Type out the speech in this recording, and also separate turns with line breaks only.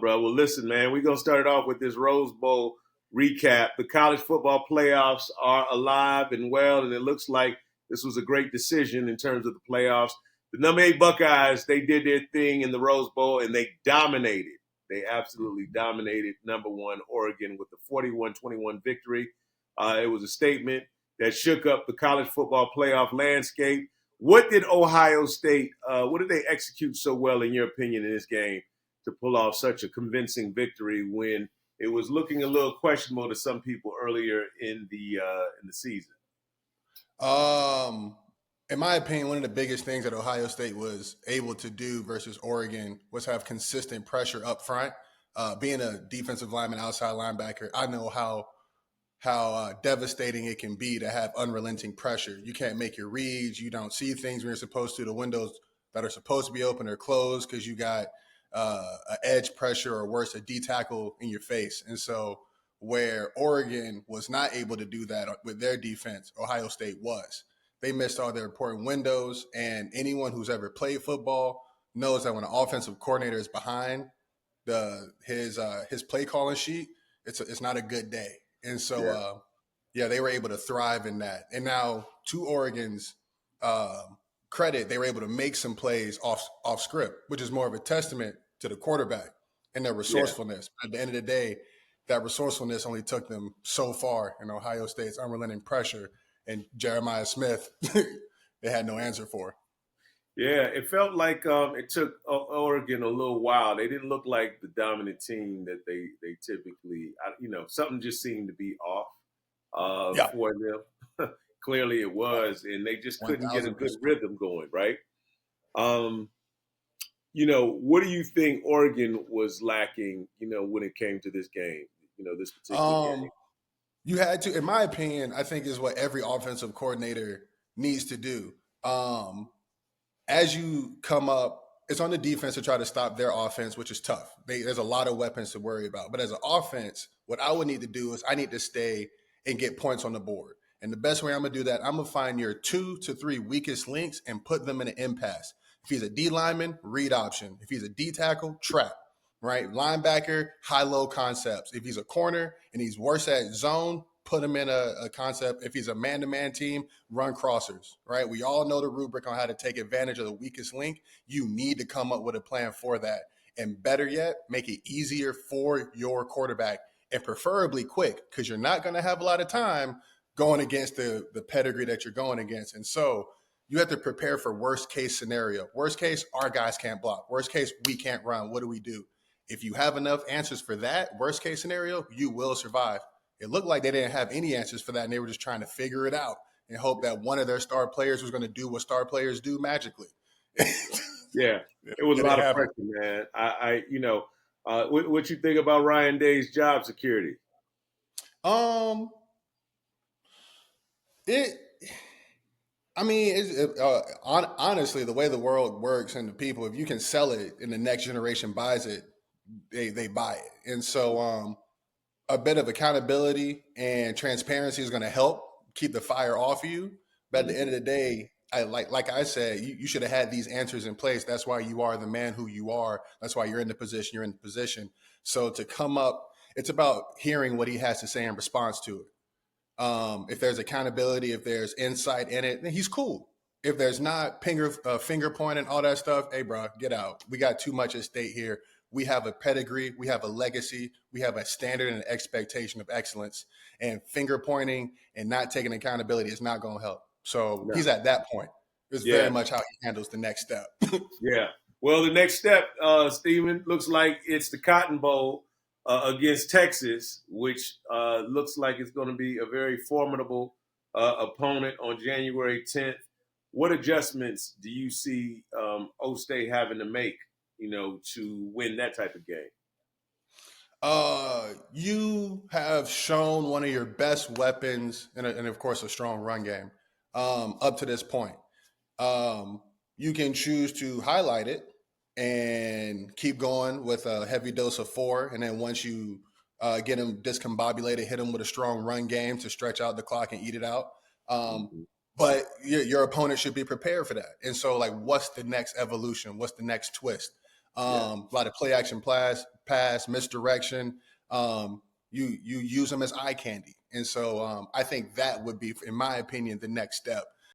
bro. Well, listen, man, we're going to start it off with this Rose Bowl recap. The college football playoffs are alive and well, and it looks like this was a great decision in terms of the playoffs. The number 8 Buckeyes, they did their thing in the Rose Bowl, and they dominated. They absolutely dominated number 1 Oregon with a 41-21 victory. It was a statement that shook up the college football playoff landscape. What did Ohio State, what did they execute so well, in your opinion, in this game to pull off such a convincing victory when it was looking a little questionable to some people earlier in the season?
In my opinion, one of the biggest things that Ohio State was able to do versus Oregon was have consistent pressure up front. Being a defensive lineman, outside linebacker, I know how devastating it can be to have unrelenting pressure. You can't make your reads. You don't see things when you're supposed to. The windows that are supposed to be open are closed because you got an edge pressure or worse, a D tackle in your face. And so where Oregon was not able to do that with their defense, Ohio State was. They missed all their important windows, and anyone who's ever played football knows that when an offensive coordinator is behind his play calling sheet, it's not a good day. And so, they were able to thrive in that. And now, to Oregon's credit, they were able to make some plays off script, which is more of a testament to the quarterback and their resourcefulness. Yeah. At the end of the day, that resourcefulness only took them so far in Ohio State's unrelenting pressure. And Jeremiah Smith, they had no answer for.
Yeah, it felt like it took Oregon a little while. They didn't look like the dominant team that they typically, something just seemed to be off for them. Clearly it was, and they just couldn't get a good rhythm going, right? What do you think Oregon was lacking, when it came to this game, this particular game?
You had to, in my opinion, I think is what every offensive coordinator needs to do. As you come up, it's on the defense to try to stop their offense, which is tough. There's a lot of weapons to worry about. But as an offense, what I would need to do is I need to stay and get points on the board. And the best way I'm going to do that, I'm going to find your 2 to 3 weakest links and put them in an impasse. If he's a D lineman, read option. If he's a D tackle, trap. Right? Linebacker, high-low concepts. If he's a corner and he's worse at zone, put him in a concept. If he's a man-to-man team, run crossers, right? We all know the rubric on how to take advantage of the weakest link. You need to come up with a plan for that. And better yet, make it easier for your quarterback and preferably quick, because you're not going to have a lot of time going against the pedigree that you're going against. And so you have to prepare for worst case scenario. Worst case, our guys can't block. Worst case, we can't run. What do we do? If you have enough answers for that worst case scenario, you will survive. It looked like they didn't have any answers for that, and they were just trying to figure it out and hope that one of their star players was going to do what star players do magically.
Yeah, it was a lot of pressure, man. What you think about Ryan Day's job security?
Honestly, the way the world works and the people, if you can sell it and the next generation buys it, they buy it. And so a bit of accountability and transparency is going to help keep the fire off of you. But at the end of the day, like I said, you should have had these answers in place. That's why you are the man who you are. That's why you're in the position you're in the position. So to come up, it's about hearing what he has to say in response to it. If there's accountability, if there's insight in it, then he's cool. If there's not finger pointing, all that stuff, hey, bro, get out. We got too much at stake here. We have a pedigree. We have a legacy. We have a standard and an expectation of excellence. And finger pointing and not taking accountability is not going to help. So he's at that point. It's very much how he handles the next step.
Yeah. Well, the next step, Stephen, looks like it's the Cotton Bowl against Texas, which looks like it's going to be a very formidable opponent on January 10th. What adjustments do you see O-State having to make, to win that type of game?
You have shown one of your best weapons and of course, a strong run game up to this point. You can choose to highlight it and keep going with a heavy dose of 4. And then once you get them discombobulated, hit them with a strong run game to stretch out the clock and eat it out. But your opponent should be prepared for that. And so, what's the next evolution? What's the next twist? A lot of play action pass, misdirection. You use them as eye candy. And so I think that would be, in my opinion, the next step